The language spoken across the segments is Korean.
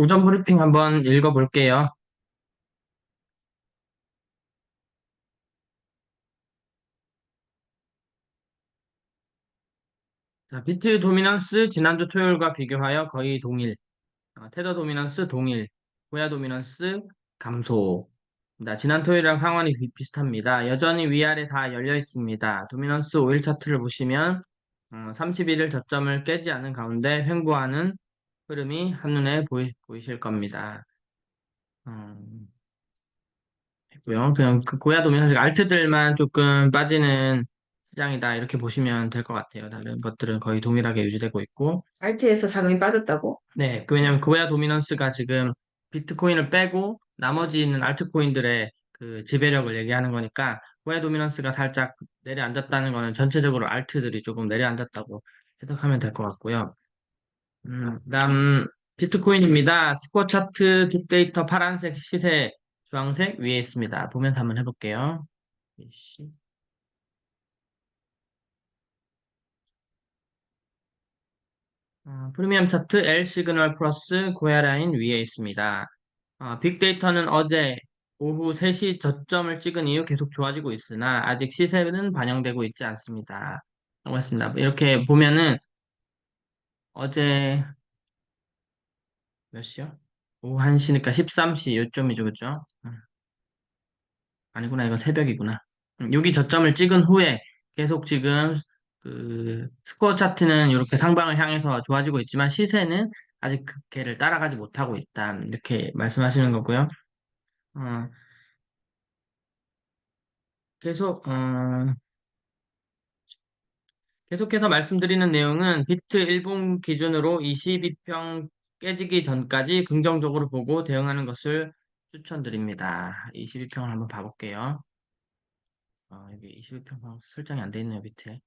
오전 브리핑 한번 읽어볼게요. 자, 비트 도미넌스 지난주 토요일과 비교하여 거의 동일. 테더 도미넌스 동일. 고야 도미넌스 감소. 지난 토요일이랑 상황이 비슷합니다. 여전히 위아래 다 열려 있습니다. 도미넌스 5일 차트를 보시면 31일 저점을 깨지 않은 가운데 횡보하는 흐름이 한눈에 보이실 겁니다. 음, 고요. 그냥 그 고야 도미넌스 알트들만 조금 빠지는 시장이다 이렇게 보시면 될 것 같아요. 다른 것들은 거의 동일하게 유지되고 있고, 알트에서 자금이 빠졌다고? 네, 왜냐면 고야 도미넌스가 지금 비트코인을 빼고 나머지 있는 알트코인들의 그 지배력을 얘기하는 거니까 고야 도미넌스가 살짝 내려앉았다는 거는 전체적으로 알트들이 조금 내려앉았다고 해석하면 될 것 같고요. 그다음 비트코인입니다. 스코어 차트 빅데이터 파란색 시세 주황색 위에 있습니다. 보면서 한번 해볼게요. 프리미엄 차트 L 시그널 플러스 고야 라인 위에 있습니다. 빅데이터는 어제 오후 3시 저점을 찍은 이후 계속 좋아지고 있으나 아직 시세는 반영되고 있지 않습니다. 라고 했습니다. 이렇게 보면은 어제 몇 시요? 오후 1시니까 13시 요점이죠, 그죠? 아니구나, 이건 새벽이구나. 여기 저점을 찍은 후에 계속 지금 그 스코어 차트는 이렇게 상방을 향해서 좋아지고 있지만 시세는 아직 그 걔를 따라가지 못하고 있다. 이렇게 말씀하시는 거고요. 어, 계속 계속해서 말씀드리는 내용은 비트 일봉 기준으로 22평 깨지기 전까지 긍정적으로 보고 대응하는 것을 추천드립니다. 22평을 한번 봐볼게요. 여기 22평 설정이 안 돼 있네요, 밑에.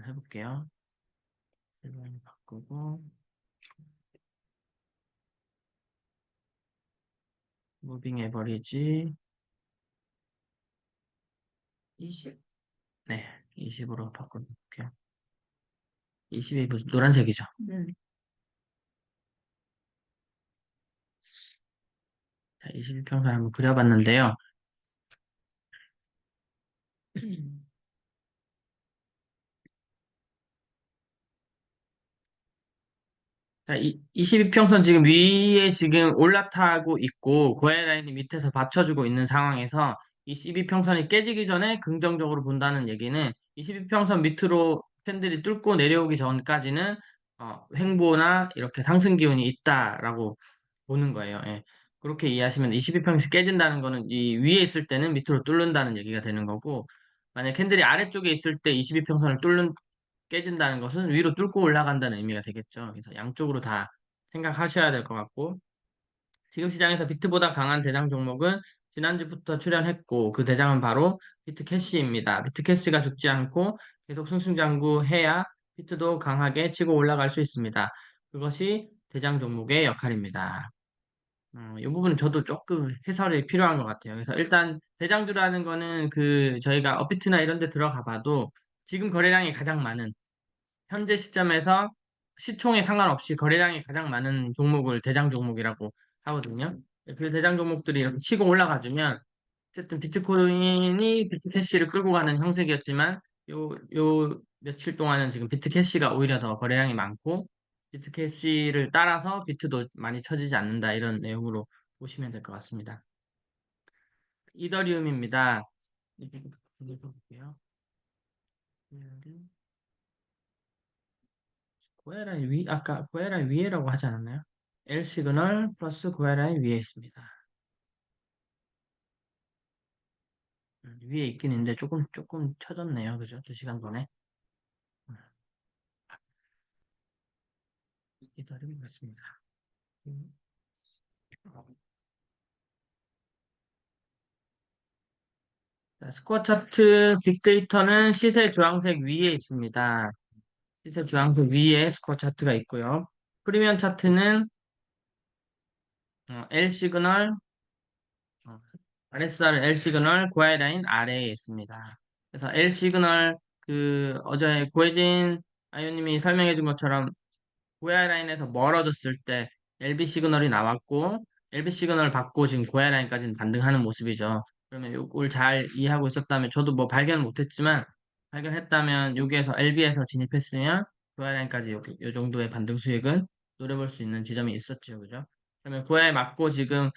해볼게요. 일반을 바꾸고 무빙 에버리지 20. 네, 20으로 바꿔볼게요. 20이 무슨 노란색이죠. 자, 21평선 한번 그려봤는데요. 자, 22평선 지금 위에 지금 올라타고 있고 고에 라인이 밑에서 받쳐주고 있는 상황에서 22평선이 깨지기 전에 긍정적으로 본다는 얘기는 22평선 밑으로 캔들이 뚫고 내려오기 전까지는 횡보나 이렇게 상승 기운이 있다라고 보는 거예요. 예. 그렇게 이해하시면 22평씩 깨진다는 거는 이 위에 있을 때는 밑으로 뚫는다는 얘기가 되는 거고 만약 캔들이 아래쪽에 있을 때 22평선을 깨진다는 것은 위로 뚫고 올라간다는 의미가 되겠죠. 그래서 양쪽으로 다 생각하셔야 될 것 같고 지금 시장에서 비트보다 강한 대장 종목은 지난주부터 출현했고 그 대장은 바로 비트캐시입니다. 비트캐시가 죽지 않고 계속 승승장구해야 비트도 강하게 치고 올라갈 수 있습니다. 그것이 대장 종목의 역할입니다. 이 부분은 저도 조금 해설이 필요한 것 같아요. 그래서 일단 대장주라는 거는 그 저희가 업비트나 이런 데 들어가 봐도 지금 거래량이 가장 많은 현재 시점에서 시총에 상관없이 거래량이 가장 많은 종목을 대장 종목이라고 하거든요. 그 대장 종목들이 이렇게 치고 올라가주면 어쨌든 비트코인이 비트캐시를 끌고 가는 형식이었지만 요 며칠 동안은 지금 비트캐시가 오히려 더 거래량이 많고 비트캐시를 따라서 비트도 많이 쳐지지 않는다 이런 내용으로 보시면 될 것 같습니다. 이더리움입니다. 볼게요. 고에라인 위, 아까 고에라인 위에라고 하지 않았나요? L 시그널 플러스 고에라인 위에 있습니다. 위에 있긴 있는데 조금 쳐졌네요. 그죠? 2시간 전에. 음, 기다리겠습니다. 음, 자, 스코어 차트 빅데이터는 시세 주황색 위에 있습니다. 시세 주황색 위에 스코어 차트가 있고요. 프리미엄 차트는 L 시그널, 어, RSR L 시그널 고하이라인 아래에 있습니다. 그래서 L 시그널 그 어제 고혜진 아이오님이 설명해 준 것처럼 고야 라인에서 멀어졌을 때 LB 시그널이 나왔고 LB 시그널을 받고 지금 고야 라인까지는 반등하는 모습이죠. 그러면 요걸 잘 이해하고 있었다면 저도 뭐 발견을 못했지만 발견했다면 여기에서 LB에서 진입했으면 고야 라인까지 요 정도의 반등 수익은 노려볼 수 있는 지점이 있었죠. 그죠? 그러면 고야에 맞고 지금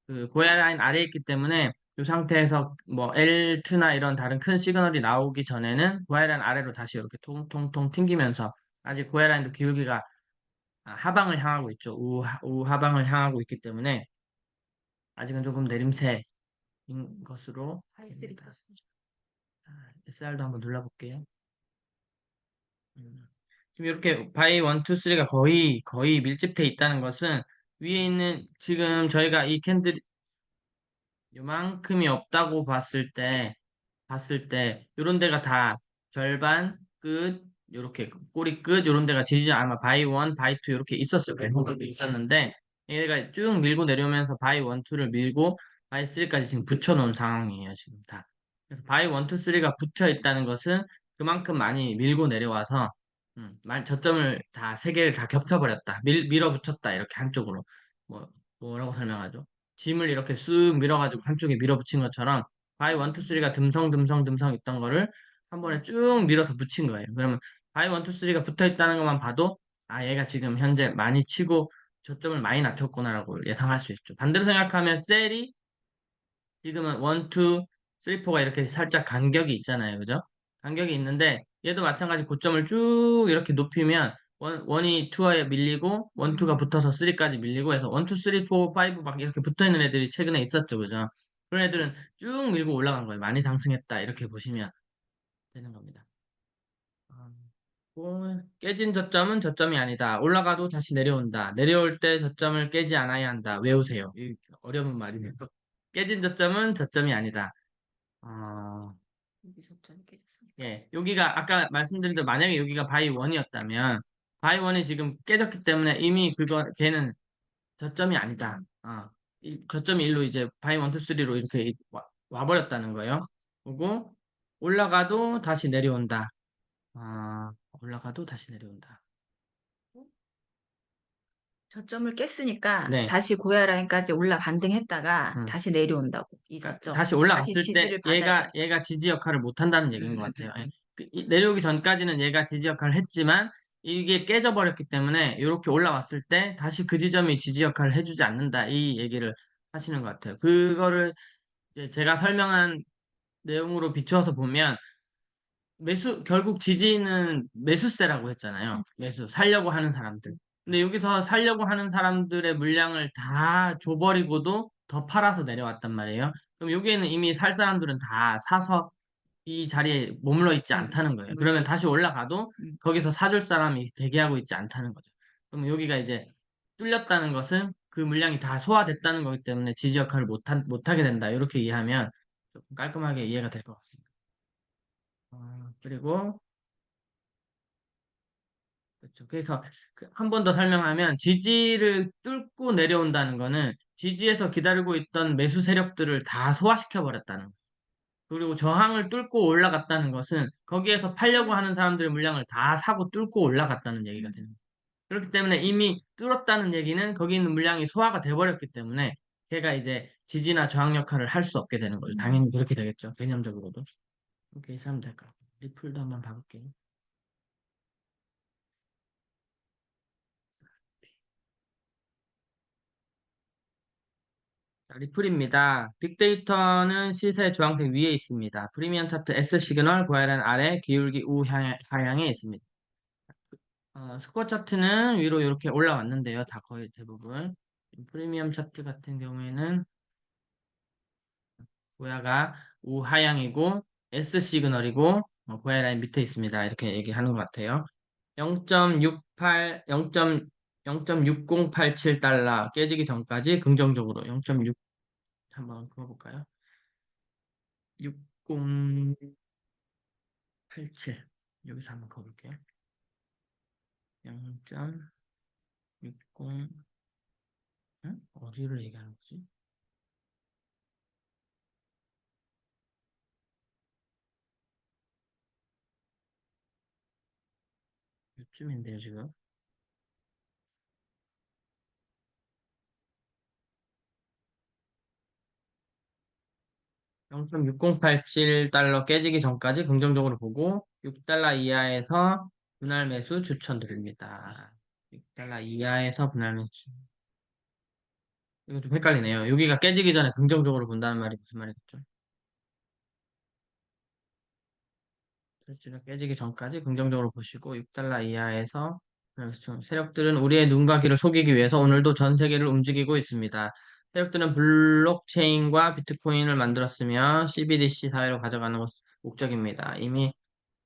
그 고야 라인 아래에 있기 때문에 이 상태에서 뭐 L2나 이런 다른 큰 시그널이 나오기 전에는 고야 라인 아래로 다시 이렇게 통통통 튕기면서 아직 고야 라인도 기울기가 하방을 향하고 있죠. 우하방을 향하고 있기 때문에 아직은 조금 내림세인 것으로 보입니다. SR도 한번 눌러볼게요. 음. 지금 이렇게 바이 1, 2, 3가 거의 밀집돼 있다는 것은 위에 있는 지금 저희가 이 캔들 요만큼이 없다고 봤을 때 요런 데가 다 절반 끝 요렇게 꼬리 끝 요런 데가 지지 아마 바이 원 바이 투 이렇게 있었을 거예요. 있었는데 얘가 쭉 밀고 내려오면서 바이 원 투를 밀고 바이 쓰리까지 지금 붙여 놓은 상황이에요. 지금 다. 그래서 바이 원 투 쓰리가 붙여 있다는 것은 그만큼 많이 밀고 내려와서 저점을 다 세 개를 다 겹쳐버렸다. 밀어붙였다. 이렇게 한쪽으로 뭐 뭐라고 설명하죠? 짐을 이렇게 쑥 밀어가지고 한쪽에 밀어붙인 것처럼 바이 원, 투, 쓰리가 듬성 있던 거를 한 번에 쭉 밀어서 붙인 거예요. 그러면 바이 원, 투, 쓰리가 붙어 있다는 것만 봐도 얘가 지금 현재 많이 치고 저점을 많이 낮췄구나라고 예상할 수 있죠. 반대로 생각하면 셀이 지금은 원, 투, 쓰리, 포가 이렇게 살짝 간격이 있잖아요. 그죠? 간격이 있는데 얘도 마찬가지 고점을 쭉 이렇게 높이면 원이 투에 밀리고 원, 투가 붙어서 쓰리까지 밀리고 해서 원, 투, 쓰리, 포, 파이브 막 이렇게 붙어 있는 애들이 최근에 있었죠. 그죠? 그런 애들은 쭉 밀고 올라간 거예요. 많이 상승했다. 이렇게 보시면 되는 겁니다. 어, 깨진 저점은 저점이 아니다. 올라가도 다시 내려온다. 내려올 때 저점을 깨지 않아야 한다. 외우세요. 어려운 말이네요. 깨진 저점은 저점이 아니다. 어, 여기서부터 깨졌으니까. 예, 여기가 아까 말씀드린 대로 만약에 여기가 바이 원이었다면 바이 원이 지금 깨졌기 때문에 이미 걔는 저점이 아니다. 저점이 일로 이제 바이 원, 투, 쓰리로 이렇게 와버렸다는 거예요. 그리고 올라가도 다시 내려온다. 올라가도 다시 내려온다. 저점을 깼으니까 네. 다시 고야 라인까지 올라 반등했다가 음. 다시 내려온다고. 이 그러니까 저점. 다시 다시 올라갔을 때 지지를 받아야 돼. 얘가 지지 역할을 못 한다는 얘기인 것 같아요. 예. 음. 내려오기 전까지는 얘가 지지 역할을 했지만 이게 깨져버렸기 때문에 이렇게 올라왔을 때 다시 그 지점이 지지 역할을 해주지 않는다. 이 얘기를 하시는 것 같아요. 그거를 이제 제가 설명한 내용으로 비추어서 보면 결국 지지는 매수세라고 했잖아요. 살려고 하는 사람들. 근데 여기서 살려고 하는 사람들의 물량을 다 줘버리고도 더 팔아서 내려왔단 말이에요. 그럼 여기에는 이미 살 사람들은 다 사서 이 자리에 머물러 있지 않다는 거예요. 그러면 다시 물러있죠. 올라가도 음. 거기서 사줄 사람이 대기하고 있지 않다는 거죠. 그럼 여기가 이제 뚫렸다는 것은 그 물량이 다 소화됐다는 거기 때문에 지지 역할을 못하게 된다. 이렇게 이해하면 조금 깔끔하게 이해가 될 것 같습니다. 그리고 그렇죠. 그래서 한 번 더 설명하면 지지를 뚫고 내려온다는 거는 지지에서 기다리고 있던 매수 세력들을 다 소화시켜 버렸다는 거예요. 그리고 저항을 뚫고 올라갔다는 것은 거기에서 팔려고 하는 사람들의 물량을 다 사고 뚫고 올라갔다는 얘기가 되는 거예요. 그렇기 때문에 이미 뚫었다는 얘기는 거기 있는 물량이 소화가 돼버렸기 때문에 걔가 이제 지지나 저항 역할을 할 수 없게 되는 거죠. 당연히 그렇게 되겠죠. 개념적으로도. 이렇게 해석하면 될까요? 리플도 한번 봐볼게요. 자, 리플입니다. 빅데이터는 시세 주황색 위에 있습니다. 프리미엄 차트 S 시그널 고야란 아래 기울기 하향에 있습니다. 스코어 차트는 위로 이렇게 올라왔는데요. 다 거의 대부분. 프리미엄 차트 같은 경우에는 고야가 우하향이고 S 시그널이고 고야 라인 밑에 있습니다. 이렇게 얘기하는 것 같아요. 0.68, 0.6087달러 깨지기 전까지 긍정적으로 0.6 한번 그어볼까요? 6087 여기서 한번 그어볼게요. 0.60 어디를 얘기하는 거지? 요쯤인데요 지금 0.6087달러 깨지기 전까지 긍정적으로 보고 6달러 이하에서 분할 매수 추천드립니다. 6달러 이하에서 분할 매수. 이거 좀 헷갈리네요. 여기가 깨지기 전에 긍정적으로 본다는 말이 무슨 말이겠죠? 수치가 깨지기 전까지 긍정적으로 보시고 6달러 이하에서 그렇죠. 세력들은 우리의 눈과 귀를 속이기 위해서 오늘도 전 세계를 움직이고 있습니다. 세력들은 블록체인과 비트코인을 만들었으며 CBDC 사회로 가져가는 것 목적입니다. 이미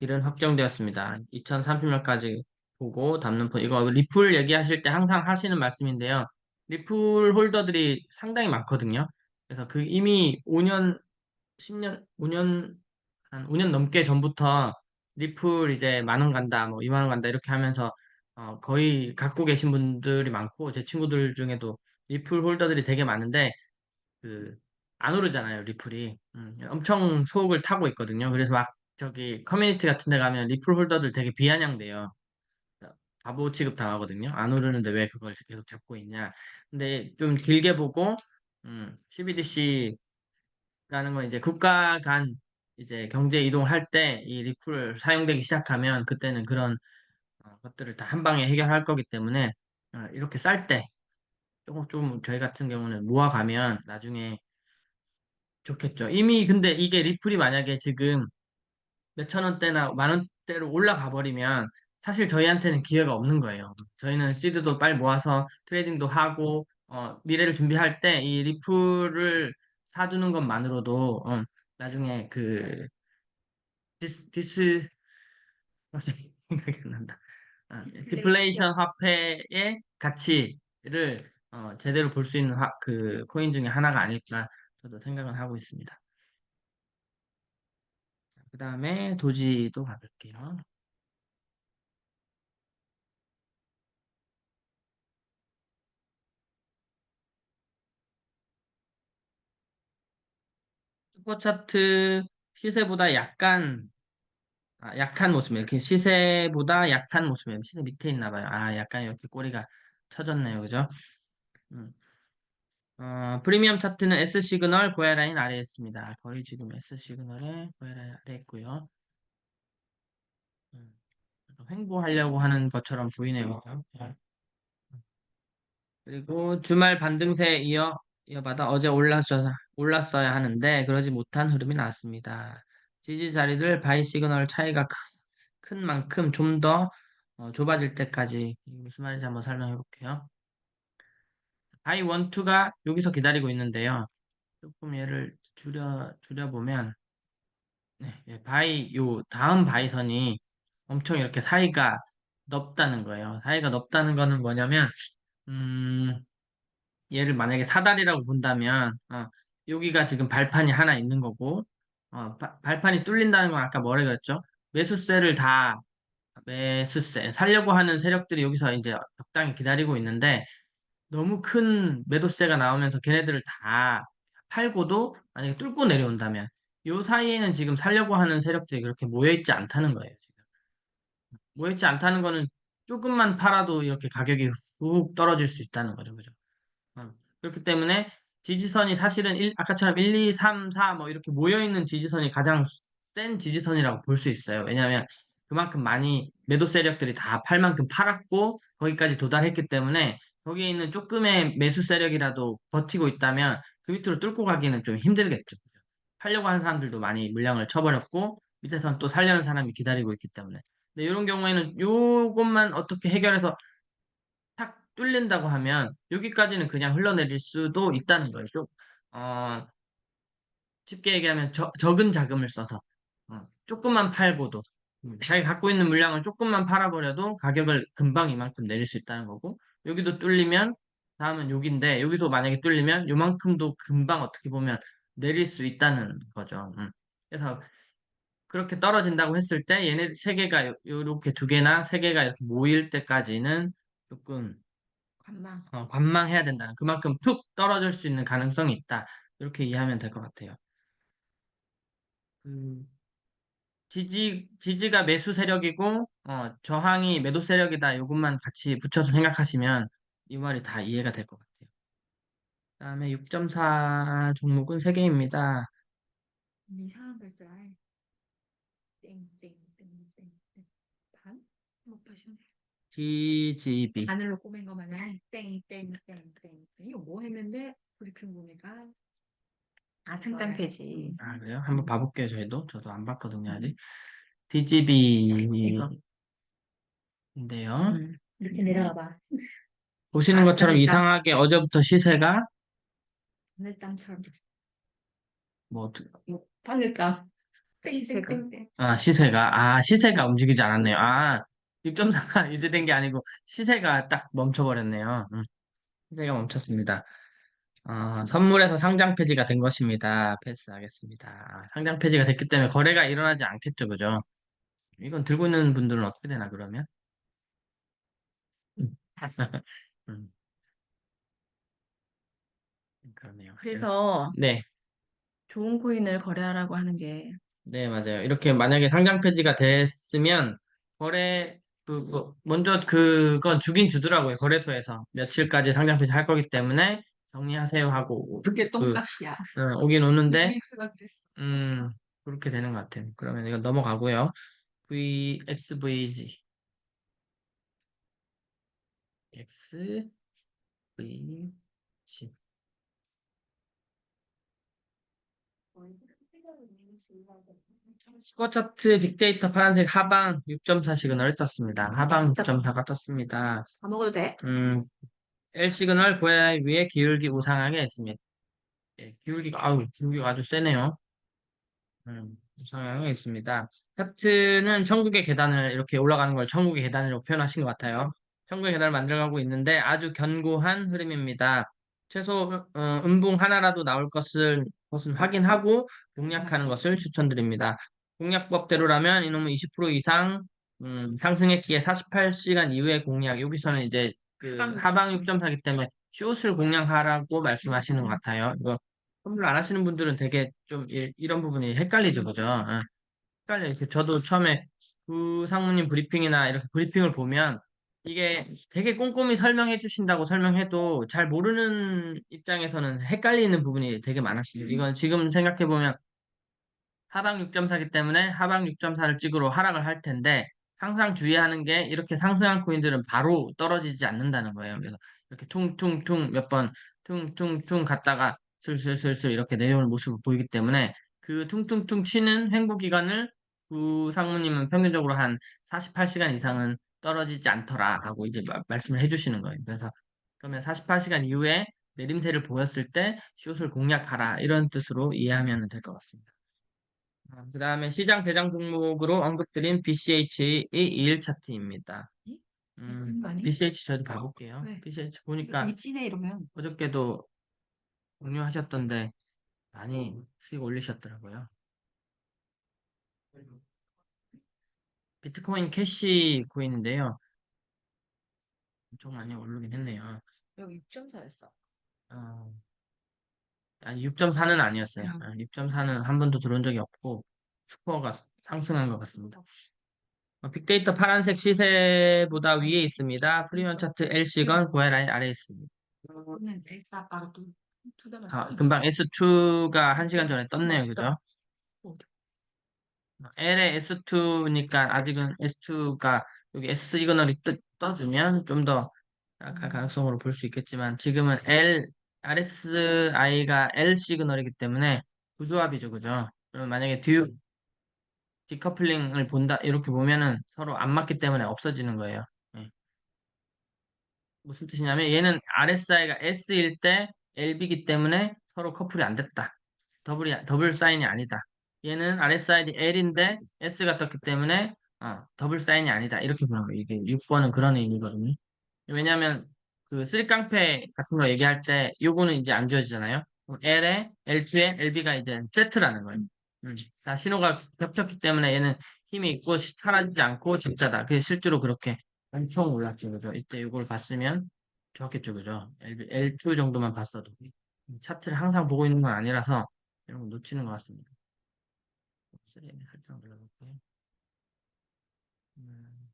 길은 확정되었습니다. 2030년까지 보고 담는 폰 이거 리플 얘기하실 때 항상 하시는 말씀인데요. 리플 홀더들이 상당히 많거든요. 그래서 그 이미 5년 10년, 5년, 한 5년 넘게 전부터 리플 이제 10,000원 간다, 뭐 20,000원 간다, 이렇게 하면서 거의 갖고 계신 분들이 많고, 제 친구들 중에도 리플 홀더들이 되게 많은데, 그, 안 오르잖아요, 리플이. 엄청 속을 타고 있거든요. 그래서 막 저기 커뮤니티 같은 데 가면 리플 홀더들 되게 비아냥대요. 바보 취급 당하거든요. 안 오르는데 왜 그걸 계속 잡고 있냐. 근데 좀 길게 보고, CBDC 라는 건 이제 국가 간 이제 경제 이동할 때 이 리플 사용되기 시작하면 그때는 그런 것들을 다 한 방에 해결할 거기 때문에 이렇게 쌀 때 조금 좀 저희 같은 경우는 모아가면 나중에 좋겠죠. 이미 근데 이게 리플이 만약에 지금 몇천 원대나 만 원대로 올라가 버리면 사실 저희한테는 기회가 없는 거예요. 저희는 시드도 빨리 모아서 트레이딩도 하고 미래를 준비할 때 이 리플을 사두는 것만으로도 나중에 그 디스 생각이 안 난다. 디플레이션 화폐의 가치를 제대로 볼 수 있는 그 코인 중에 하나가 아닐까 저도 생각을 하고 있습니다. 그 다음에 도지도 가볼게요. 슈퍼차트 시세보다 약한 모습이에요. 이렇게 시세보다 약한 모습이에요. 시세 밑에 있나 봐요. 약간 이렇게 꼬리가 쳐졌네요. 그죠? 음. 프리미엄 차트는 S 시그널 고야 라인 아래에 있습니다. 거의 지금 S 시그널에 고야 라인 아래에 있고요. 음, 횡보하려고 하는 것처럼 보이네요. 그리고 주말 반등세에 이어받아 어제 올랐어야 하는데 그러지 못한 흐름이 나왔습니다. 지지 자리들 바이 시그널 차이가 큰 만큼 좀 더 좁아질 때까지 이게 무슨 말인지 한번 설명해 볼게요. 바이 원투가 여기서 기다리고 있는데요. 조금 얘를 줄여보면 네, 요 다음 바이선이 엄청 이렇게 사이가 넓다는 거예요. 사이가 넓다는 거는 뭐냐면 음, 얘를 만약에 사다리라고 본다면 여기가 지금 발판이 하나 있는 거고 발판이 뚫린다는 건 아까 뭐라 그랬죠? 매수세를 다 매수세 살려고 하는 세력들이 여기서 이제 적당히 기다리고 있는데 너무 큰 매도세가 나오면서 걔네들을 다 팔고도 만약에 뚫고 내려온다면 요 사이에는 지금 살려고 하는 세력들이 그렇게 모여있지 않다는 거예요. 지금. 모여있지 않다는 거는 조금만 팔아도 이렇게 가격이 훅 떨어질 수 있다는 거죠. 그죠? 그렇기 때문에 지지선이 사실은 아까처럼 1, 2, 3, 4 뭐 이렇게 모여있는 지지선이 가장 센 지지선이라고 볼 수 있어요. 왜냐하면 그만큼 많이 매도 세력들이 다 팔 만큼 팔았고 거기까지 도달했기 때문에 거기에 있는 조금의 매수 세력이라도 버티고 있다면 그 밑으로 뚫고 가기는 좀 힘들겠죠. 팔려고 하는 사람들도 많이 물량을 쳐버렸고 밑에선 또 살려는 사람이 기다리고 있기 때문에. 근데 이런 경우에는 요것만 어떻게 해결해서 탁 뚫린다고 하면 여기까지는 그냥 흘러내릴 수도 있다는 거예요. 어, 쉽게 얘기하면 적은 자금을 써서 조금만 팔고도 자기 갖고 있는 물량을 조금만 팔아버려도 가격을 금방 이만큼 내릴 수 있다는 거고 여기도 뚫리면 다음은 여기인데 여기도 만약에 뚫리면 요만큼도 금방 어떻게 보면 내릴 수 있다는 거죠. 그래서 그렇게 떨어진다고 했을 때 얘네 세 개가 요렇게 두 개나 세 개가 이렇게 모일 때까지는 조금 관망. 관망해야 된다는 그만큼 툭 떨어질 수 있는 가능성이 있다. 이렇게 이해하면 될 것 같아요. 그 지지가 매수 세력이고 저항이 매도 세력이다. 이것만 같이 붙여서 생각하시면 이 말이 다 이해가 될 것 같아요. 그다음에 6.4 종목은 3개입니다. 이상한 글자. 땡땡땡땡 반? 못 하시네. TGB. 바늘로 꼬맨 거 마냥 땡땡땡땡 이거 뭐 했는데 브리핑 보니까 상장 폐지. 아, 그래요? 한번 봐볼게요, 저도 안 봤거든요, 아직. TGB인데요. 이거 이렇게 내려가 봐. 보시는 것처럼 바늘땀. 이상하게 어제부터 시세가 바늘땀처럼 됐어. 뭐, 바늘땀. 땡땡땡땡. 시세가 움직이지 않았네요. 6.4가 유지된 게 아니고 시세가 딱 멈춰버렸네요. 시세가 멈췄습니다. 선물에서 상장 폐지가 된 것입니다. 패스하겠습니다. 상장 폐지가 됐기 때문에 거래가 일어나지 않겠죠, 그죠? 이건 들고 있는 분들은 어떻게 되나, 그러면? 음. 음, 그러네요. 그래서 네, 좋은 코인을 거래하라고 하는 게 네, 맞아요. 이렇게 만약에 상장 폐지가 됐으면 먼저 그건 주긴 주더라고요. 거래소에서 며칠까지 상장 폐지 할 거기 때문에 정리하세요 하고 그게 똥값이야. 오긴 오는데 믹스가 그랬어. 그렇게 되는 것 같아요. 그러면 이거 넘어가고요. VXVG XVG 스코어 차트 빅데이터 파란색 하방 6.4 시그널을 떴습니다. 하방 6.4가 떴습니다. 다 먹어도 돼? L 시그널 고양이 위에 기울기 우상하게 했습니다. 예, 기울기가 아주 세네요. 우상하게 있습니다. 차트는 천국의 계단을 이렇게 올라가는 걸 천국의 계단으로 표현하신 것 같아요. 천국의 계단을 만들어가고 있는데 아주 견고한 흐름입니다. 최소 음봉 하나라도 나올 것은 확인하고 공략하는 것을 추천드립니다. 공략법대로라면 이놈은 20% 이상 상승했기에 48시간 이후에 공략. 여기서는 이제 그 하방 6.4기 때문에 숏을 공략하라고 말씀하시는 것 같아요. 이거 선물 안 하시는 분들은 되게 좀 이런 부분이 헷갈리죠, 그죠? 헷갈려요. 저도 처음에 그 상무님 브리핑이나 이렇게 브리핑을 보면 이게 되게 꼼꼼히 설명해 주신다고 설명해도 잘 모르는 입장에서는 헷갈리는 부분이 되게 많았어요. 이건 지금 생각해 보면 하방 6.4이기 때문에 하방 6.4를 찍으러 하락을 할 텐데 항상 주의하는 게 이렇게 상승한 코인들은 바로 떨어지지 않는다는 거예요. 그래서 이렇게 퉁퉁퉁 몇 번 퉁퉁퉁 갔다가 슬슬슬슬 이렇게 내려오는 모습을 보이기 때문에 그 퉁퉁퉁 치는 횡보 기간을 구 상무님은 평균적으로 한 48시간 이상은 떨어지지 않더라 하고 이제 말씀을 해주시는 거예요. 그래서 그러면 48시간 이후에 내림세를 보였을 때 숏을 공략하라 이런 뜻으로 이해하면 될 것 같습니다. 그 다음에 시장 대장 종목으로 언급드린 BCH의 2일 차트입니다. BCH 저도 봐볼게요. 왜? BCH 보니까 일진에 이러면 어저께도 공유하셨던데 많이 수익 올리셨더라고요. 비트코인 캐시 코인인데요. 엄청 많이 오르긴 했네요. 여기 6.4였어. 어, 아니 6.4는 아니었어요. 6.4는 한 번도 들어온 적이 없고 스코어가 상승한 것 같습니다. 빅데이터 파란색 시세보다 위에 있습니다. 프리미엄 차트 LC건 고라인 아래에 있습니다. 오늘 엑스 아빠가 또 두달 금방 S2가 1시간 전에 떴네요. 그죠? L의 S2니까 아직은 S2가 여기 S 시그널이 떠주면 좀 더 약간 가능성으로 볼 수 있겠지만 지금은 RSI가 L 시그널이기 때문에 부조합이죠. 그죠? 그럼 만약에 디커플링을 본다 이렇게 보면은 서로 안 맞기 때문에 없어지는 거예요. 예. 무슨 뜻이냐면 얘는 RSI가 S일 때 LB이기 때문에 서로 커플이 안 됐다. 더블 사인이 아니다. 얘는 RSI L인데 S가 떴기 때문에 더블 사인이 아니다. 이렇게 보는 거예요. 이게 6번은 그런 의미거든요. 왜냐하면 그 쓰리깡패 같은 거 얘기할 때 요거는 이제 안 주어지잖아요. L에 L2에 LB가 이제 세트라는 거예요. 다 신호가 겹쳤기 때문에 얘는 힘이 있고 사라지지 않고 진짜다. 그게 실제로 그렇게 엄청 올랐죠. 그죠? 이때 이걸 봤으면 좋았겠죠. 그죠? L2 정도만 봤어도. 차트를 항상 보고 있는 건 아니라서 이런 거 놓치는 것 같습니다. 3M 설정 눌러볼게요. 음,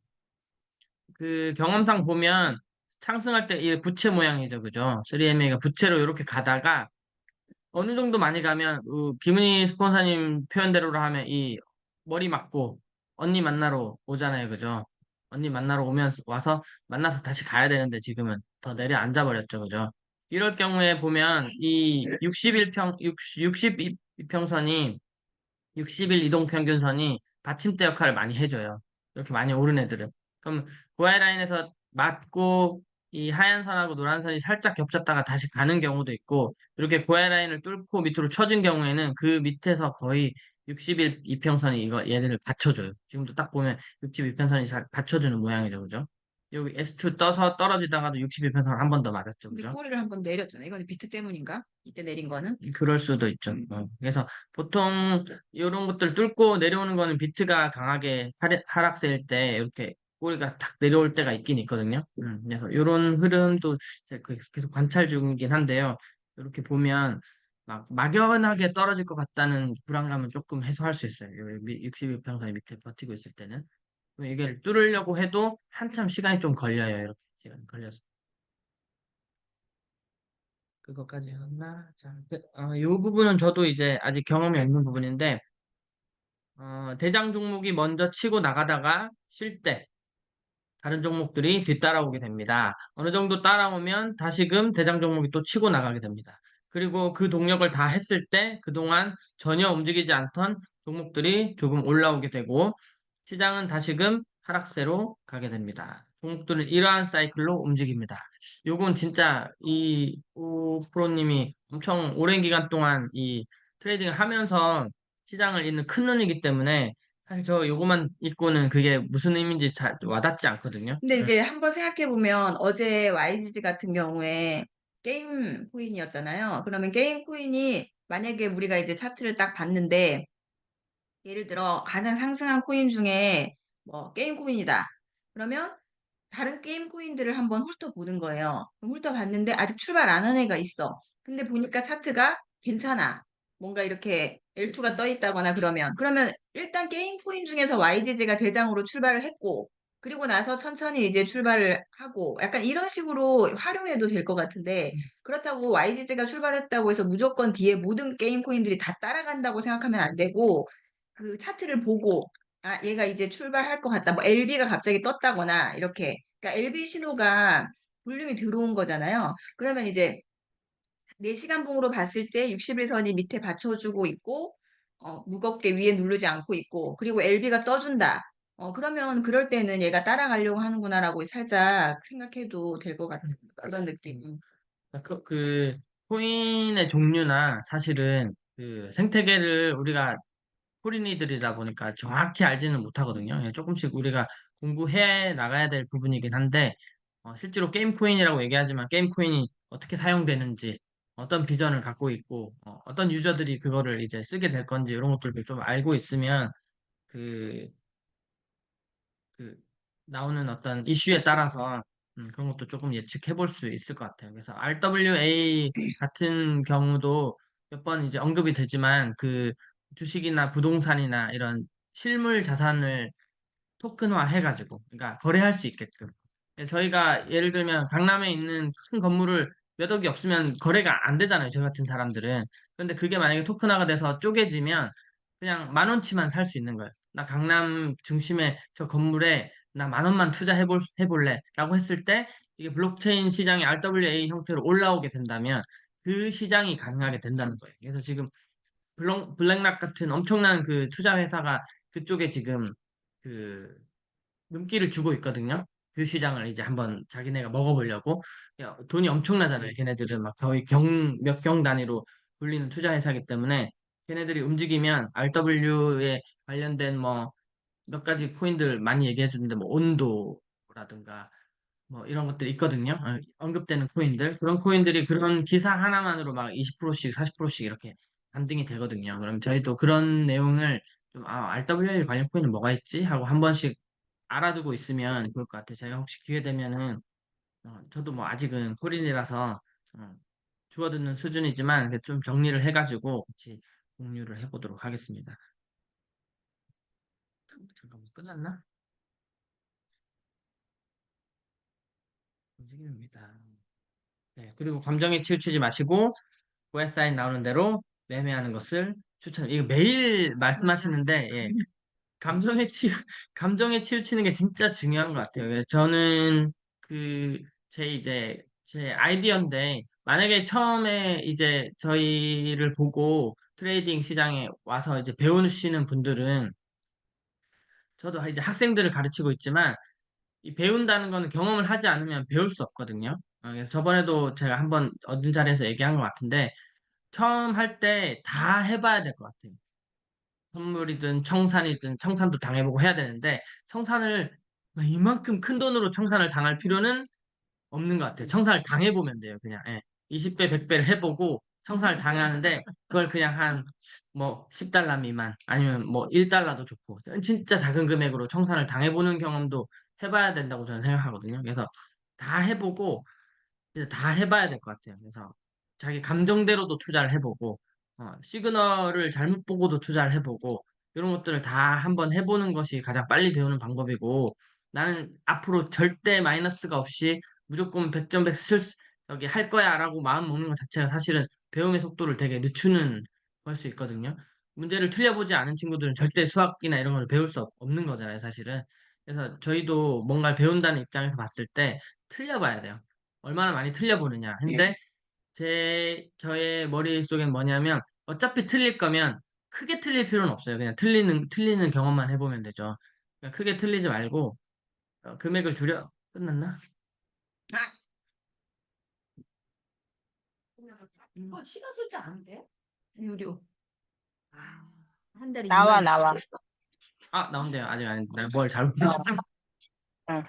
그 경험상 보면 상승할 때 이 부채 모양이죠. 그죠? 3MA가 부채로 이렇게 가다가 어느 정도 많이 가면 김은희 스폰서님 표현대로 하면 이 머리 맞고 언니 만나러 오잖아요, 그죠? 언니 만나러 오면 와서 만나서 다시 가야 되는데 지금은 더 내려앉아 버렸죠, 그죠? 이럴 경우에 보면 이 61평 62평선이 60일 이동 평균선이 받침대 역할을 많이 해줘요. 이렇게 많이 오른 애들은. 그럼 고하이 라인에서 맞고 이 하얀 선하고 노란 선이 살짝 겹쳤다가 다시 가는 경우도 있고 이렇게 고하이 라인을 뚫고 밑으로 쳐진 경우에는 그 밑에서 거의 60일 이평선이 이거 얘네를 받쳐줘요. 지금도 딱 보면 62평선이 잘 받쳐주는 모양이죠, 그죠? 여기 S2 떠서 떨어지다가도 61평선 한 번 더 맞았죠, 근데 그죠? 꼬리를 한번 내렸잖아. 이건 비트 때문인가? 이때 내린 거는? 그럴 수도 있죠. 그래서 보통 이런 것들 뚫고 내려오는 거는 비트가 강하게 하락세일 때 이렇게 꼬리가 탁 내려올 때가 있긴 있거든요. 그래서 이런 흐름도 이제 계속 관찰 중이긴 한데요. 이렇게 보면 막 막연하게 떨어질 것 같다는 불안감은 조금 해소할 수 있어요. 61평선이 밑에 버티고 있을 때는. 이게 뚫으려고 해도 한참 시간이 좀 걸려요. 이렇게 시간이 걸려서. 그것까지 했나? 자, 이 부분은 저도 이제 아직 경험이 없는 부분인데, 대장 종목이 먼저 치고 나가다가 쉴 때, 다른 종목들이 뒤따라오게 됩니다. 어느 정도 따라오면 다시금 대장 종목이 또 치고 나가게 됩니다. 그리고 그 동력을 다 했을 때 그동안 전혀 움직이지 않던 종목들이 조금 올라오게 되고 시장은 다시금 하락세로 가게 됩니다. 종목들은 이러한 사이클로 움직입니다. 요건 진짜 이 오프로님이 엄청 오랜 기간 동안 이 트레이딩을 하면서 시장을 잇는 큰 눈이기 때문에 사실 저 요거만 읽고는 그게 무슨 의미인지 잘 와닿지 않거든요. 근데 이제 한번 생각해 보면 어제 YGG 같은 경우에 게임 코인이었잖아요. 그러면 게임 코인이 만약에 우리가 이제 차트를 딱 봤는데 예를 들어 가장 상승한 코인 중에 뭐 게임 코인이다. 그러면 다른 게임 코인들을 한번 훑어보는 거예요. 그럼 훑어봤는데 아직 출발 안 한 애가 있어. 근데 보니까 차트가 괜찮아. 뭔가 이렇게 L2가 떠 있다거나 그러면 일단 게임 코인 중에서 YGG가 대장으로 출발을 했고 그리고 나서 천천히 이제 출발을 하고 약간 이런 식으로 활용해도 될 것 같은데 그렇다고 YGG가 출발했다고 해서 무조건 뒤에 모든 게임 코인들이 다 따라간다고 생각하면 안 되고 그 차트를 보고 아, 얘가 이제 출발할 것 같다. 뭐 LB가 갑자기 떴다거나 이렇게. 그러니까 LB 신호가 볼륨이 들어온 거잖아요. 그러면 이제 4시간 봉으로 봤을 때 61선이 밑에 받쳐주고 있고 무겁게 위에 누르지 않고 있고 그리고 LB가 떠준다. 그러면 그럴 때는 얘가 따라가려고 하는구나라고 살짝 생각해도 될 것 같은 그런 느낌. 그 코인의 종류나 사실은 그 생태계를 우리가 코린이들이다 보니까 정확히 알지는 못하거든요. 예, 조금씩 우리가 공부해 나가야 될 부분이긴 한데, 실제로 게임 코인이라고 얘기하지만 게임 코인이 어떻게 사용되는지, 어떤 비전을 갖고 있고, 어떤 유저들이 그거를 이제 쓰게 될 건지 이런 것들도 좀 알고 있으면 그, 그 나오는 어떤 이슈에 따라서 그런 것도 조금 예측해 볼 수 있을 것 같아요. 그래서 RWA 같은 경우도 몇 번 이제 언급이 되지만 그 주식이나 부동산이나 이런 실물 자산을 토큰화 해가지고, 그러니까 거래할 수 있게끔. 저희가 예를 들면 강남에 있는 큰 건물을 몇 억이 없으면 거래가 안 되잖아요. 저희 같은 사람들은. 그런데 그게 만약에 토큰화가 돼서 쪼개지면 그냥 만 원치만 살 수 있는 거예요. 나 강남 중심에 저 건물에 나 만 원만 해볼래? 라고 했을 때 이게 블록체인 시장이 RWA 형태로 올라오게 된다면 그 시장이 가능하게 된다는 거예요. 그래서 지금 블랙락 같은 엄청난 그 투자 회사가 그쪽에 지금 그 눈길을 주고 있거든요. 그 시장을 이제 한번 자기네가 먹어보려고. 야, 돈이 엄청나잖아요. 걔네들은 막 거의 몇 경 단위로 불리는 투자 회사이기 때문에 걔네들이 움직이면 RW에 관련된 뭐 몇 가지 코인들 많이 얘기해 주는데 뭐 온도라든가 뭐 이런 것들이 있거든요. 언급되는 코인들. 그런 코인들이 그런 기사 하나만으로 막 20%씩, 40%씩 이렇게 반등이 되거든요. 그럼 저희도 그런 내용을 좀, RWA 관련 코인은 뭐가 있지? 하고 한 번씩 알아두고 있으면 좋을 것 같아요. 제가 혹시 기회 되면은, 저도 뭐 아직은 코린이라서, 어, 주워듣는 수준이지만 좀 정리를 해가지고 같이 공유를 해보도록 하겠습니다. 잠깐만, 끝났나? 움직입니다. 네, 그리고 감정에 치우치지 마시고, 고해 사인 나오는 대로 매매하는 것을 추천. 이거 매일 말씀하시는데, 예. 감정에 치, 감정에 치우치는 게 진짜 중요한 것 같아요. 저는 그, 제 아이디어인데, 만약에 처음에 이제 저희를 보고 트레이딩 시장에 와서 이제 배우시는 분들은, 저도 이제 학생들을 가르치고 있지만, 이 배운다는 거는 경험을 하지 않으면 배울 수 없거든요. 그래서 저번에도 제가 한번 어떤 자리에서 얘기한 것 같은데, 처음 할 때 다 해봐야 될 것 같아요. 선물이든 청산이든 청산도 당해보고 해야 되는데 청산을 이만큼 큰 돈으로 청산을 당할 필요는 없는 것 같아요. 청산을 당해보면 돼요. 그냥 20배, 100배를 해보고 청산을 당하는데 그걸 그냥 한 뭐 10달러 미만 아니면 뭐 1달러도 좋고 진짜 작은 금액으로 청산을 당해보는 경험도 해봐야 된다고 저는 생각하거든요. 그래서 다 해보고 진짜 다 해봐야 될 것 같아요. 그래서 자기 감정대로도 투자를 해보고, 시그널을 잘못 보고도 투자를 해보고, 이런 것들을 다 한번 해보는 것이 가장 빨리 배우는 방법이고, 나는 앞으로 절대 마이너스가 없이 무조건 100점 100 여기 할 거야라고 마음 먹는 것 자체가 사실은 배움의 속도를 되게 늦추는 걸 수 있거든요. 문제를 틀려보지 않은 친구들은 절대 수학이나 이런 걸 배울 수 없는 거잖아요, 사실은. 그래서 저희도 뭔가를 배운다는 입장에서 봤을 때 틀려봐야 돼요. 얼마나 많이 틀려보느냐. 근데 저의 머릿속엔 뭐냐면 어차피 틀릴 거면 크게 틀릴 필요는 없어요. 그냥 틀리는 경험만 해보면 되죠. 그러니까 크게 틀리지 말고 금액을 줄여. 끝났나? 아, 이거 시간 설정 안 돼? 유료. 한 달에 2만 나와, 6천 나와. 원. 나온대요. 아직 아닌데. 내가 뭘 잘못 어, 응.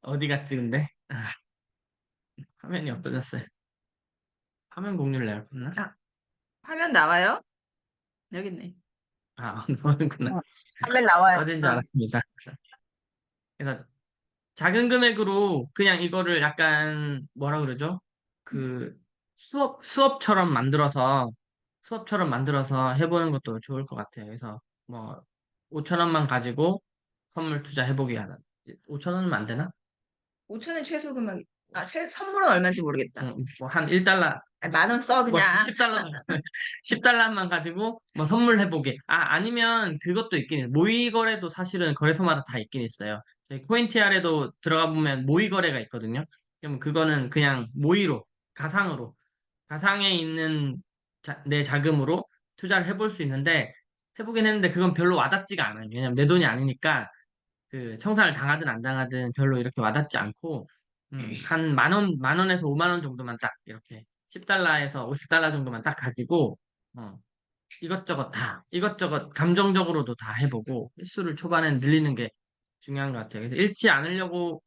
어디 갔지 근데? 화면이 없어졌어요. 화면 공유를 내가 켰나? 아, 화면 나와요? 여기 있네. 너는구나. 응. 화면 나와요. 어딘지 어. 알았습니다. 그래서 작은 금액으로 그냥 이거를 약간 뭐라 그러죠? 그 수업처럼 만들어서 해보는 것도 좋을 것 같아요. 그래서 뭐 5천 원만 가지고 선물 투자 해보기 하는 5천 원은 안 되나? 5천 원 최소 금액. 선물은 얼마인지 모르겠다. 뭐한 1달러 만 원 써, 뭐 그냥. 10달러 10달러만 가지고 뭐 선물 해보기 아니면 그것도 있긴 해요. 모의 거래도 사실은 거래소마다 다 있긴 있어요. 저희 코인티알에도 들어가 보면 모의 거래가 있거든요. 그럼 그거는 그냥 모의로 가상으로 가상에 있는 내 자금으로 투자를 해볼 수 있는데 해보긴 했는데 그건 별로 와닿지가 않아요. 왜냐면 내 돈이 아니니까 그 청산을 당하든 안 당하든 별로 이렇게 와닿지 않고 한 만 원에서 5만 원 정도만 딱 이렇게 10달러에서 50달러 정도만 딱 가지고 어, 이것저것 감정적으로도 다 해보고 횟수를 초반에 늘리는 게 중요한 것 같아요. 그래서 잃지 않으려고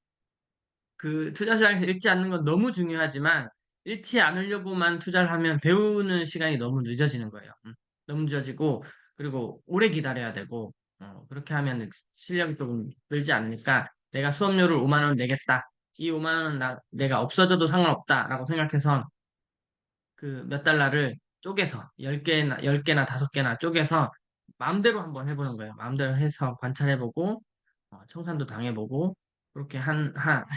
그 투자 시장에서 읽지 않는 건 너무 중요하지만 읽지 않으려고만 투자를 하면 배우는 시간이 너무 늦어지는 거예요. 너무 늦어지고 그리고 오래 기다려야 되고 그렇게 하면 실력이 조금 늘지 않으니까 내가 수업료를 5만 원 내겠다. 이 5만 원은 내가 없어져도 상관없다라고 생각해서 그 몇 달러를 쪼개서 10개나 5개나 쪼개서 마음대로 한번 해보는 거예요. 마음대로 해서 관찰해보고 청산도 당해보고 그렇게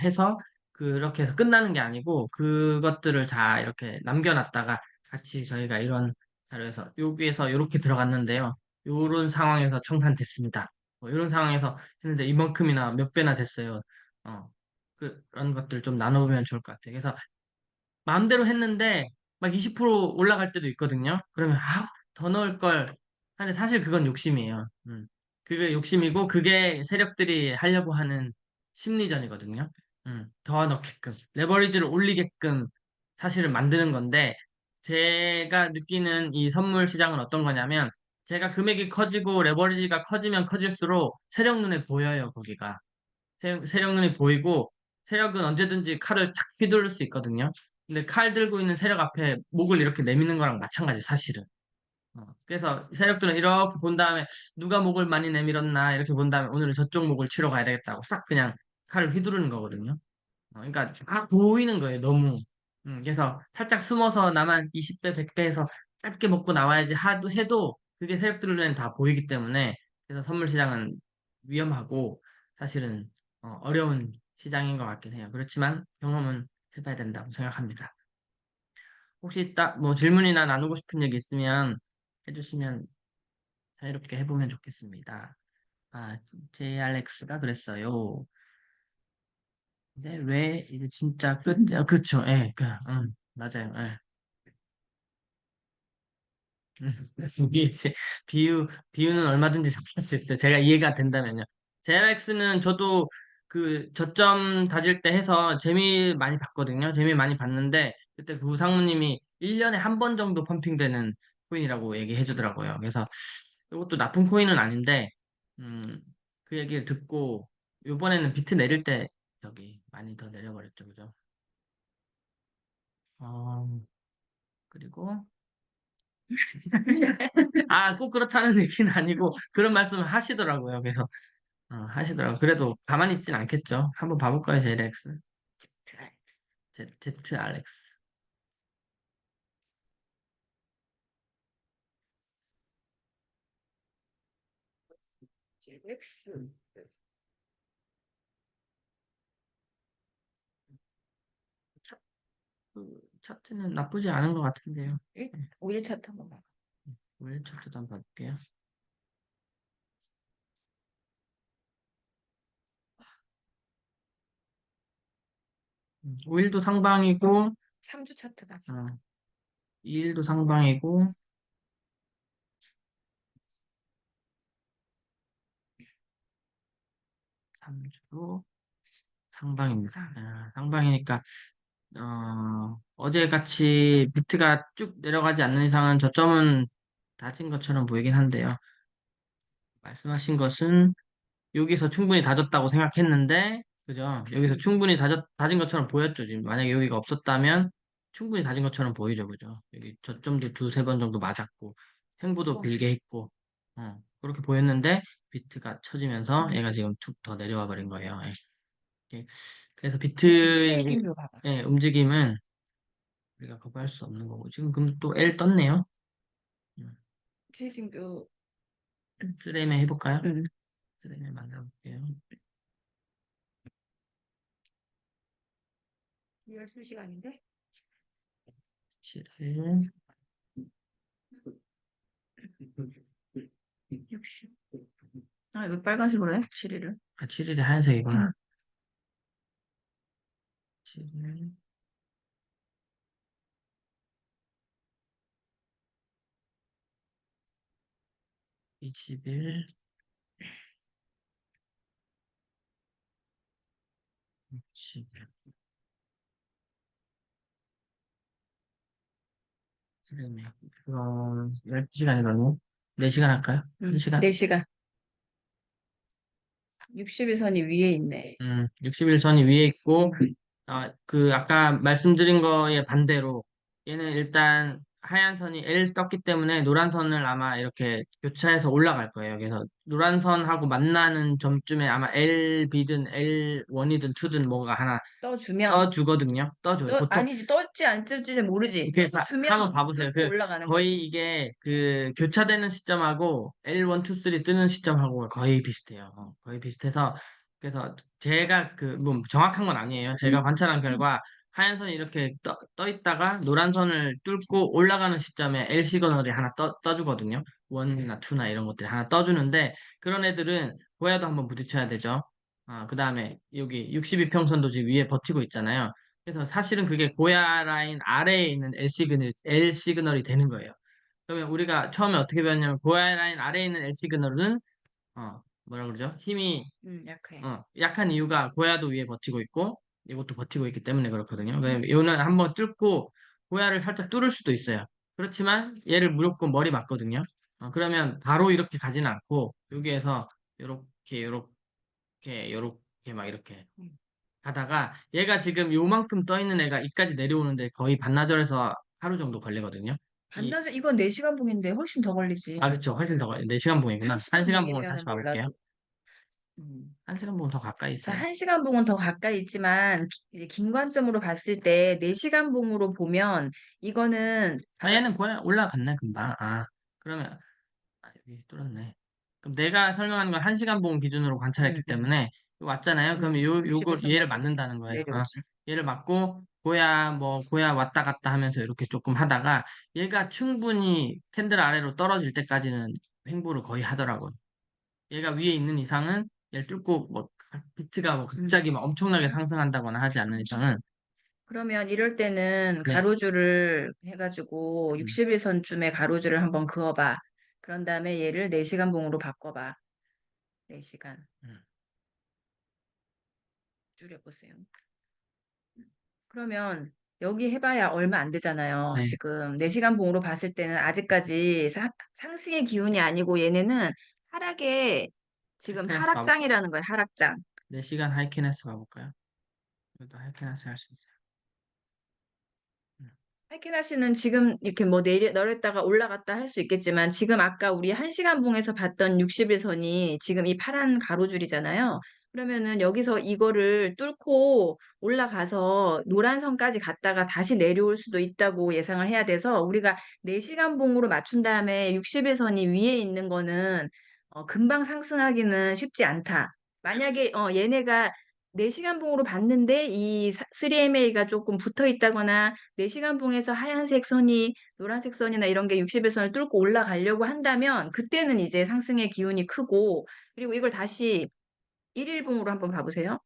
해서 그렇게 해서 끝나는 게 아니고 그것들을 다 이렇게 남겨놨다가 같이 저희가 이런 자료에서 여기에서 이렇게 들어갔는데요. 이런 상황에서 청산됐습니다. 이런 상황에서 했는데 이만큼이나 몇 배나 됐어요. 어, 그런 것들 좀 나눠보면 좋을 것 같아요. 그래서 마음대로 했는데 막 20% 올라갈 때도 있거든요. 그러면 더 넣을 걸. 근데 사실 그건 욕심이에요. 그게 욕심이고 그게 세력들이 하려고 하는 심리전이거든요. 더 넣게끔 레버리지를 올리게끔 사실은 만드는 건데 제가 느끼는 이 선물 시장은 어떤 거냐면 제가 금액이 커지고 레버리지가 커지면 커질수록 세력 눈에 보여요, 거기가. 세력 눈이 보이고 세력은 언제든지 칼을 탁 휘두를 수 있거든요. 근데 칼 들고 있는 세력 앞에 목을 이렇게 내미는 거랑 마찬가지 사실은. 그래서 세력들은 이렇게 본 다음에 누가 목을 많이 내밀었나 이렇게 본 다음에 오늘은 저쪽 목을 치러 가야 되겠다고 싹 그냥 칼을 휘두르는 거거든요. 그러니까 다 보이는 거예요, 너무. 그래서 살짝 숨어서 나만 20배, 100배 해서 짧게 먹고 나와야지 해도 그게 세력들 눈에는 다 보이기 때문에 그래서 선물 시장은 위험하고 사실은 어려운 시장인 것 같긴 해요. 그렇지만 경험은 해봐야 된다고 생각합니다. 혹시 딱 뭐 질문이나 나누고 싶은 얘기 있으면 해주시면 자유롭게 해보면 좋겠습니다. 아, 제알렉스가 그랬어요. 근데 왜 이제 진짜 그쵸, 예, 맞아요, 예. 이게 이제 비유는 얼마든지 생각할 수 있어요. 제가 이해가 된다면요. JRX는 저도 그 저점 다질 때 해서 재미 많이 봤거든요. 재미 많이 봤는데 그때 그 상무님이 1년에 한 번 정도 펌핑되는 코인이라고 얘기해 주더라고요. 그래서 이것도 나쁜 코인은 아닌데 음, 그 얘기를 듣고 이번에는 비트 내릴 때 저기 많이 더 내려버렸죠. 그죠? 어, 그리고 꼭 그렇다는 얘기는 아니고 그런 말씀을 하시더라고요. 그래서 하시더라고요. 그래도 가만히 있진 않겠죠. 한번 봐볼까요, JRX? ZRX. ZRX. GX. 차, 차트는 나쁘지 않은 것 같은데요. 5일 차트 한번 봐. 오일 차트도 한번 볼게요. 오일도 상방이고, 3주 차트 봐. 2일도 상방이고, 3주도 상방입니다. 상방이니까 어제 같이 비트가 쭉 내려가지 않는 이상은 저점은 다진 것처럼 보이긴 한데요. 말씀하신 것은 여기서 충분히 다졌다고 생각했는데, 그죠? 여기서 충분히 다진 것처럼 보였죠. 지금 만약에 여기가 없었다면 충분히 다진 것처럼 보이죠. 그죠? 여기 저점도 두세 번 정도 맞았고, 횡보도 길게 했고, 그렇게 보였는데, 비트가 쳐지면서 얘가 지금 툭 더 내려와 버린 거예요. 예. 예. 그래서 비트의 트레이딩 뷰 봐봐. 움직임은 우리가 거부할 수 없는 거고, 지금 그럼 또 L 떴네요. 음, 트레이딩 뷰. 쓰레매 해볼까요? 음. 쓰레매 만들어 볼게요. 12시간인데? 7일, 60. 왜 빨간색으로 해? 7일을. 7일이 하얀색이구나. 7일, 20일, 60일. 쓰레매. 그럼 12시간이라고? 4시간 할까요? 1시간? 4시간. 60일선이 위에 있네. 60일 선이 위에 있고, 아까 말씀드린 거에 반대로, 얘는 일단 하얀 선이 L 썼기 때문에 노란 선을 아마 이렇게 교차해서 올라갈 거예요. 그래서 노란 선하고 만나는 점쯤에 아마 LB든 L1이든 2든 뭐가 하나 떠주면 떠주거든요. 떠줘요. 보통 아니지, 뜰지 안 뜰지는 모르지. 이렇게 떠주면 한번 봐보세요. 뚫고 올라가는 거지. 거의 이게 그 교차되는 시점하고 L1, 2, 3 뜨는 시점하고 거의 비슷해요. 거의 비슷해서 그래서 제가 뭐 정확한 건 아니에요. 제가 관찰한 결과 하얀 선이 이렇게 떠 있다가 노란 선을 뚫고 올라가는 시점에 L 시그널이 하나 떠주거든요. 1이나 2나 이런 것들이 하나 떠주는데 그런 애들은 고야도 한번 부딪혀야 되죠. 그 다음에 여기 62평선도 지금 위에 버티고 있잖아요. 그래서 사실은 그게 고야 라인 아래에 있는 L 시그널이 되는 거예요. 그러면 우리가 처음에 어떻게 배웠냐면 고야 라인 아래에 있는 L 시그널은 뭐라 그러죠? 힘이 약해. 약한 이유가 고야도 위에 버티고 있고 이것도 버티고 있기 때문에 그렇거든요. 이거는 한번 뚫고 고야를 살짝 뚫을 수도 있어요. 그렇지만 얘를 무조건 머리 맞거든요. 그러면 바로 이렇게 가지는 않고 여기에서 요렇게 요렇게 요렇게 막 이렇게 가다가 얘가 지금 요만큼 떠 있는 애가 이까지 내려오는데 거의 반나절에서 하루 정도 걸리거든요. 반나절, 이건 4시간 봉인데 훨씬 더 걸리지. 그쵸. 훨씬 더 4시간 봉이구나. 1시간 봉을 다시 봉이면은 봐볼게요. 몰라도. 음. 1시간 봉은 더 가까이 자, 있어요. 1시간 봉은 더 가까이 있지만 이제 긴 관점으로 봤을 때 4시간 봉으로 보면 이거는 얘는 거의 올라갔네, 금방. 그러면, 여기 뚫었네. 그럼 내가 설명하는 건 1시간 봉 기준으로 관찰했기 때문에, 이거 왔잖아요. 그러면 이렇게 요걸, 벌써 얘를 맞는다는 거예요. 내려오지. 얘를 맞고, 고야 왔다 갔다 하면서 이렇게 조금 하다가 얘가 충분히 캔들 아래로 떨어질 때까지는 횡보를 거의 하더라고요. 얘가 위에 있는 이상은 얘를 뚫고 비트가 갑자기 막 엄청나게 상승한다거나 하지 않는 이상은. 그러면 이럴 때는 네. 가로줄을 해가지고 60일선쯤에 가로줄을 한번 그어봐. 그런 다음에 얘를 4시간 봉으로 바꿔봐. 4시간. 음. 줄여보세요. 그러면 여기 해봐야 얼마 안 되잖아요. 네. 지금 4시간 봉으로 봤을 때는 아직까지 상승의 기운이 아니고 얘네는 지금 하이키네스 하락장이라는 거예요. 하락장. 4시간 하이키네스 가볼까요? 이것도 하이키네스 할 수 있어요. 음. 하이키나시는 지금 이렇게 뭐 내렸다가 올라갔다 할 수 있겠지만 지금 아까 우리 1시간 봉에서 봤던 60일선이 지금 이 파란 가로줄이잖아요. 그러면은 여기서 이거를 뚫고 올라가서 노란 선까지 갔다가 다시 내려올 수도 있다고 예상을 해야 돼서 우리가 4시간 봉으로 맞춘 다음에 60일선이 위에 있는 거는 금방 상승하기는 쉽지 않다. 만약에 얘네가 4시간 봉으로 봤는데 이 3MA가 조금 붙어 있다거나 4시간 봉에서 하얀색 선이 노란색 선이나 이런 게 60일선을 뚫고 올라가려고 한다면 그때는 이제 상승의 기운이 크고 그리고 이걸 다시 1일 봉으로 한번 봐보세요.